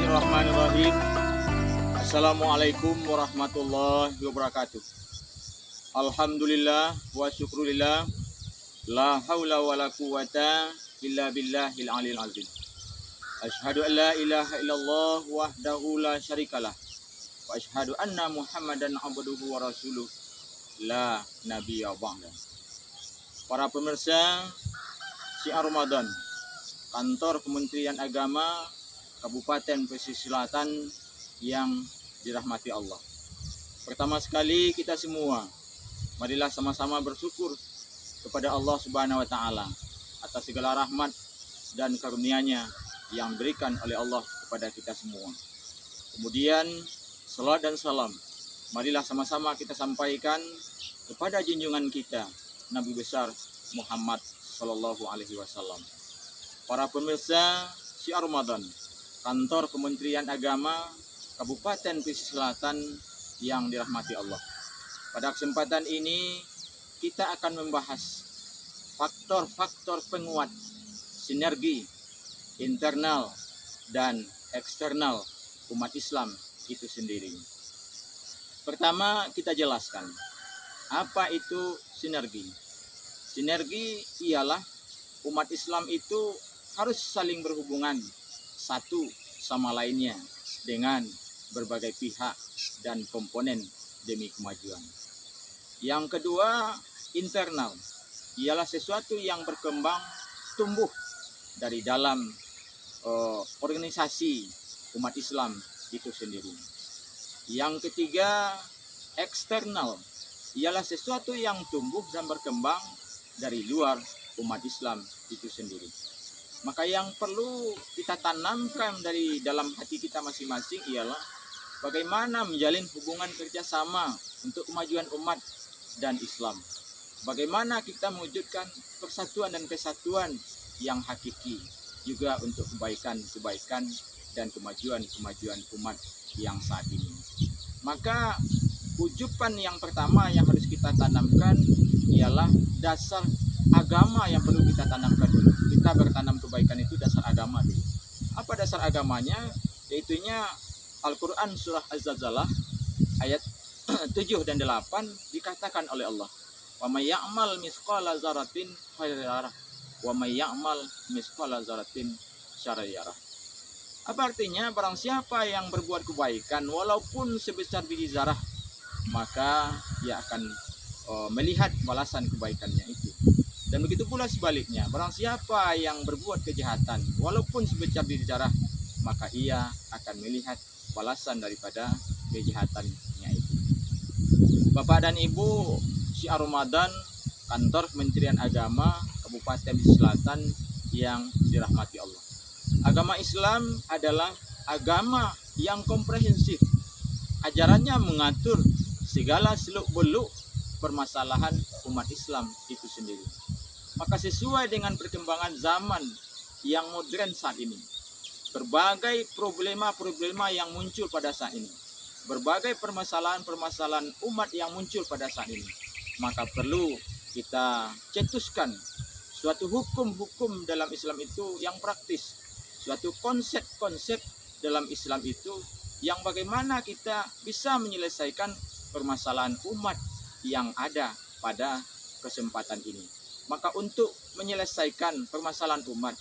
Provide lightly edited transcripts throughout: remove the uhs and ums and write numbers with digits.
Bismillahirrahmanirrahim. Assalamualaikum warahmatullahi wabarakatuh. Alhamdulillah wa syukrulillah. La haula wa la quwata illa billahil aliyil azim. Asyhadu an la ilaha illallah wahdahu la syarikalah. Wa asyhadu anna Muhammadan abduhu wa rasuluh. La nabiyya ba'da. Para pemirsa Syiar Ramadan, Kantor Kementerian Agama Kabupaten Pesisir Selatan yang dirahmati Allah. Pertama sekali kita semua, marilah sama-sama bersyukur kepada Allah Subhanahu wa Ta'ala atas segala rahmat dan karunia-Nya yang diberikan oleh Allah kepada kita semua. Kemudian salat dan salam marilah sama-sama kita sampaikan kepada junjungan kita Nabi besar Muhammad sallallahu alaihi wasallam. Para pemirsa Syiar Ramadan, Kantor Kementerian Agama Kabupaten Pesisir Selatan yang dirahmati Allah. Pada kesempatan ini kita akan membahas faktor-faktor penguat sinergi internal dan eksternal umat Islam itu sendiri. Pertama, kita jelaskan apa itu sinergi. Sinergi ialah umat Islam itu harus saling berhubungan satu sama lainnya dengan berbagai pihak dan komponen demi kemajuan. Yang kedua, internal ialah sesuatu yang berkembang tumbuh dari dalam organisasi umat Islam itu sendiri. Yang ketiga, eksternal ialah sesuatu yang tumbuh dan berkembang dari luar umat Islam itu sendiri. Maka yang perlu kita tanamkan dari dalam hati kita masing-masing ialah bagaimana menjalin hubungan kerjasama untuk kemajuan umat dan Islam. Bagaimana kita mewujudkan persatuan dan kesatuan yang hakiki juga untuk kebaikan-kebaikan dan kemajuan-kemajuan umat yang saat ini. Maka ujupan yang pertama yang harus kita tanamkan ialah dasar agama yang perlu kita tanamkan dulu. Kita bertanam kebaikan itu dasar agama dulu. Apa dasar agamanya? Yaitunya Al-Quran surah Az-Zalzalah ayat 7 dan 8 dikatakan oleh Allah, wa may ya'mal misqala dzarratin khairan yarah wa may ya'mal misqala dzarratin syarran yarah. Apa artinya? Barang siapa yang berbuat kebaikan walaupun sebesar biji zarah, maka ia akan melihat balasan kebaikannya itu. Dan begitu pula sebaliknya, barang siapa yang berbuat kejahatan walaupun sebesar biji zarah, maka ia akan melihat balasan daripada kejahatannya itu. Bapak dan Ibu, Syiar Ramadan, Kantor Kementerian Agama Kabupaten Pesisir Selatan yang dirahmati Allah. Agama Islam adalah agama yang komprehensif. Ajarannya mengatur segala seluk-beluk permasalahan umat Islam itu sendiri. Maka sesuai dengan perkembangan zaman yang modern saat ini, berbagai problema-problema yang muncul pada saat ini, berbagai permasalahan-permasalahan umat yang muncul pada saat ini, maka perlu kita cetuskan suatu hukum-hukum dalam Islam itu yang praktis, suatu konsep-konsep dalam Islam itu yang bagaimana kita bisa menyelesaikan permasalahan umat yang ada pada kesempatan ini. Maka untuk menyelesaikan permasalahan umat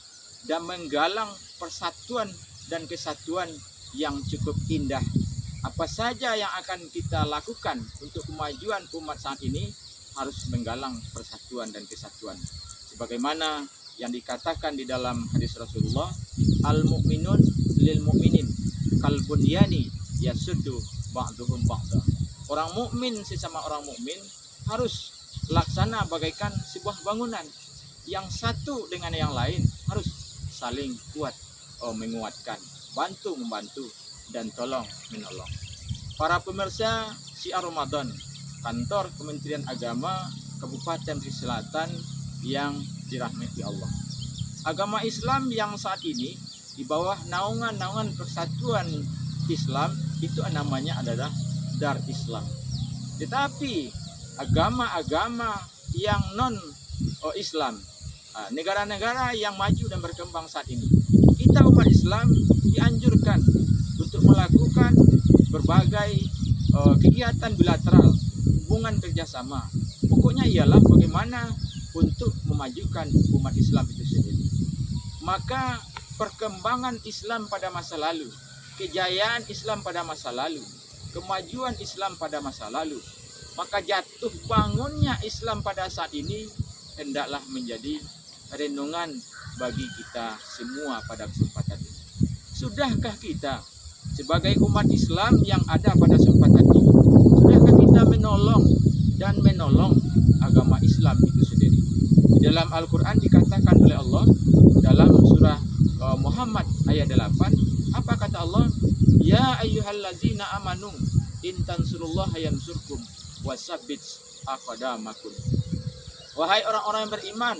dan menggalang persatuan dan kesatuan yang cukup indah, apa saja yang akan kita lakukan untuk kemajuan umat saat ini harus menggalang persatuan dan kesatuan. Sebagaimana yang dikatakan di dalam hadis Rasulullah, al-mu'minun lil mu'minin kal bunyani yasuddu ba'duhum ba'da. Orang mukmin sesama orang mukmin harus laksana bagaikan sebuah bangunan yang satu dengan yang lain harus saling kuat menguatkan, bantu membantu dan tolong menolong. Para pemirsa Syiar Ramadan, Kantor Kementerian Agama Kabupaten Pesisir Selatan yang dirahmati Allah. Agama Islam yang saat ini di bawah naungan Persatuan Islam itu namanya adalah Dar Islam. Tetapi agama-agama yang non-Islam, negara-negara yang maju dan berkembang saat ini, kita umat Islam dianjurkan melakukan berbagai kegiatan bilateral, hubungan kerjasama. Pokoknya ialah bagaimana untuk memajukan umat Islam itu sendiri. Maka perkembangan Islam pada masa lalu, kejayaan Islam pada masa lalu, kemajuan Islam pada masa lalu, maka jatuh bangunnya Islam pada saat ini hendaklah menjadi renungan bagi kita semua pada kesempatan ini. Sudahkah kita sebagai umat Islam yang ada pada kesempatan ini, sudahkah kita menolong agama Islam itu sendiri? Di dalam Al-Quran dikatakan oleh Allah dalam surah Muhammad ayat 8, apa kata Allah? Ya ayyuhallazina amanu in tansurullaha yansurkum wasabbit aqdamakum. Wahai orang-orang yang beriman,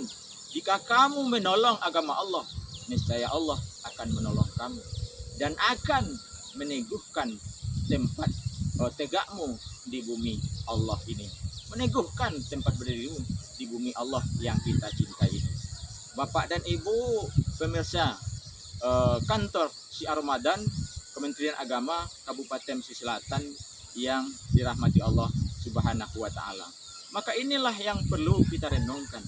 jika kamu menolong agama Allah, niscaya Allah akan menolong kamu dan akan meneguhkan tempat tegakmu di bumi Allah ini, meneguhkan tempat berdirimu di bumi Allah yang kita cintai ini. Bapak dan Ibu pemirsa kantor Syiar Ramadan Kementerian Agama Kabupaten Sulawesi Selatan yang dirahmati Allah Subhanahu wa Ta'ala. Maka inilah yang perlu kita renungkan.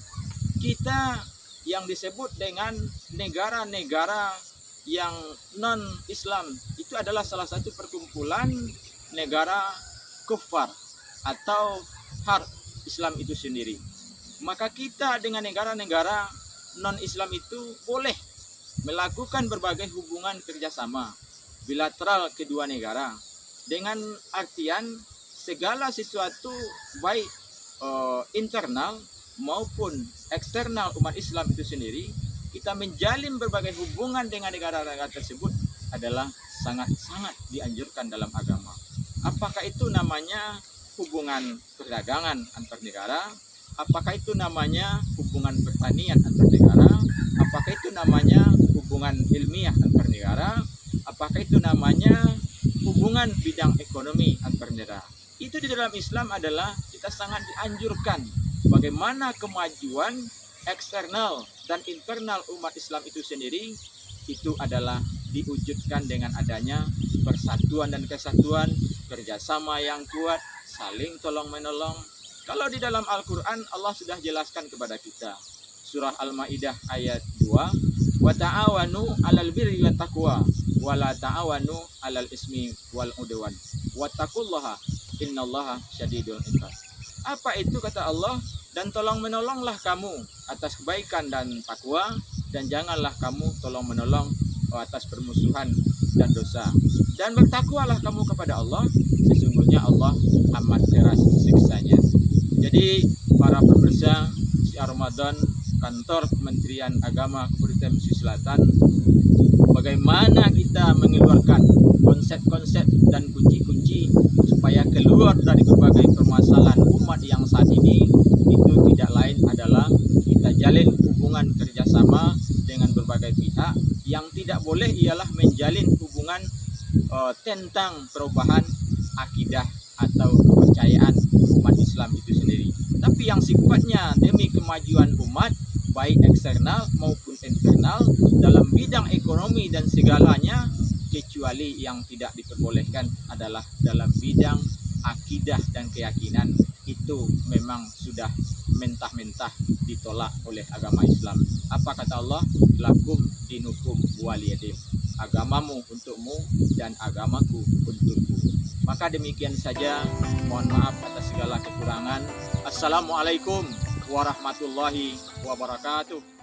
Kita yang disebut dengan negara-negara yang non-Islam itu adalah salah satu perkumpulan negara kufar atau harb Islam itu sendiri. Maka kita dengan negara-negara non-Islam itu boleh melakukan berbagai hubungan kerjasama bilateral kedua negara dengan artian segala sesuatu baik internal maupun eksternal umat Islam itu sendiri, kita menjalin berbagai hubungan dengan negara-negara tersebut adalah sangat-sangat dianjurkan dalam agama. Apakah itu namanya hubungan perdagangan antar negara? Apakah itu namanya hubungan pertanian antar negara? Apakah itu namanya hubungan ilmiah antar negara? Apakah itu namanya hubungan bidang ekonomi antar negara? Itu di dalam Islam adalah kita sangat dianjurkan bagaimana kemajuan eksternal dan internal umat Islam itu sendiri itu adalah diwujudkan dengan adanya persatuan dan kesatuan, kerjasama yang kuat, saling tolong menolong. Kalau di dalam Al-Quran Allah sudah jelaskan kepada kita, surah Al-Maidah ayat 2, wa ta'awanu 'alal birri wat taqwa wa la ta'awanu 'alal ismi wal udwan wattaqullaha innallaha syadidul iqab. Apa itu kata Allah? Dan tolong menolonglah kamu atas kebaikan dan takwa, dan janganlah kamu tolong menolong atas permusuhan dan dosa. Dan bertakwalah kamu kepada Allah, sesungguhnya Allah amat keras siksanya. Jadi para pemirsa Syiar Ramadan kantor Kementerian Agama Kabupaten Sulawesi Selatan, bagaimana kita mengeluarkan konsep-konsep dan kunci-kunci supaya keluar dari berbagai permasalahan umat yang saat ini, itu tidak lain adalah kita jalin hubungan kerjasama dengan berbagai pihak. Yang tidak boleh ialah menjalin hubungan tentang perubahan akidah atau kepercayaan umat Islam itu sendiri, tapi yang sifatnya demi kemajuan umat baik eksternal maupun internal dalam bidang ekonomi dan segalanya, kecuali yang tidak diperbolehkan adalah dalam bidang akidah dan keyakinan. Itu memang sudah mentah-mentah ditolak oleh agama Islam. Apa kata Allah? Lakum dinukum waliyadin. Agamamu untukmu dan agamaku untukku. Maka demikian saja. Mohon maaf atas segala kekurangan. Assalamualaikum warahmatullahi wabarakatuh.